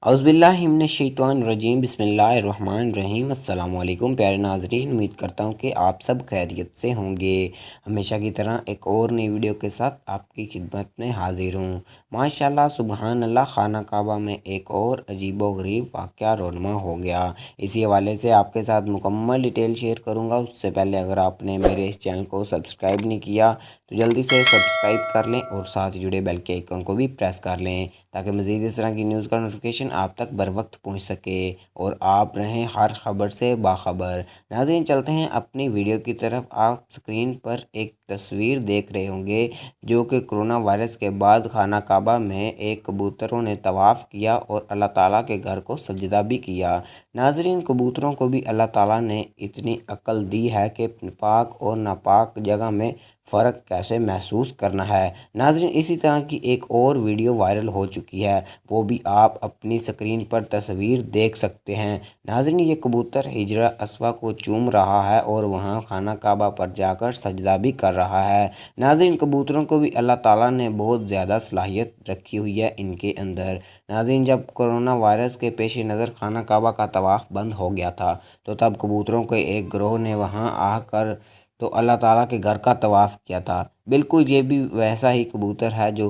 औज़ुबिल्लाहिमिनश्शैतानिर्रजीम बिस्मिल्लाहिर्रहमानिर्रहीम। अस्सलाम वालेकुम प्यारे नाज़रीन, उम्मीद करता हूँ कि आप सब खैरियत से होंगे। हमेशा की तरह एक और नई वीडियो के साथ आपकी खिदमत में हाज़िर हूँ। माशाअल्लाह सुबहान अल्लाह, खाना काबा में एक और अजीबो गरीब वाक़या रोनमा हो गया। इसी हवाले से आपके साथ मुकम्मल डिटेल शेयर करूँगा। उससे पहले अगर आपने मेरे इस चैनल को सब्सक्राइब नहीं किया तो जल्दी से सब्सक्राइब कर लें और साथ जुड़े बेल के आइकन को भी प्रेस कर लें ताकि मज़ीद इस तरह की न्यूज़ का नोटिफिकेशन आप तक बर वक्त पहुँच सके और आप रहें हर खबर से बाखबर। नाज़रीन, चलते हैं अपनी वीडियो की तरफ। आप स्क्रीन पर एक तस्वीर देख रहे होंगे जो कि कोरोना वायरस के बाद खाना काबा में एक कबूतरों ने तवाफ़ किया और अल्लाह ताला के घर को सजदा भी किया। नाज़रीन, कबूतरों को भी अल्लाह ताला ने इतनी अक्ल दी है कि पाक और नापाक जगह में फ़र्क कैसे महसूस करना है। नाज़रीन, इसी तरह की एक और वीडियो वायरल हो चुकी है, वो भी आप अपनी स्क्रीन पर तस्वीर देख सकते हैं। नाज़रीन, ये कबूतर हिजरा अस्वा को चूम रहा है और वहाँ खाना काबा पर जाकर सजदा भी कर रहा है। नाज़रीन, कबूतरों को भी अल्लाह ताला ने बहुत ज़्यादा सलाहियत रखी हुई है इनके अंदर। नाज़रीन, जब कोरोना वायरस के पेश नज़र खाना काबा का तवाफ़ बंद हो गया था तो तब कबूतरों के एक ग्रोह ने वहाँ आकर तो अल्लाह ताला के घर का तवाफ़ किया था। बिल्कुल ये भी वैसा ही कबूतर है जो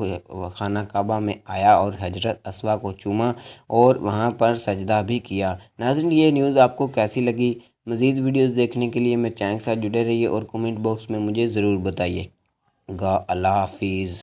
खाना काबा में आया और हजरत अस्वा को चूमा और वहाँ पर सजदा भी किया। नाज़रीन, ये न्यूज़ आपको कैसी लगी? मज़ीद वीडियोज़ देखने के लिए मेरे चैनल के साथ जुड़े रहिए और कमेंट बॉक्स में मुझे ज़रूर बताइएगा। अल्लाह हाफिज़।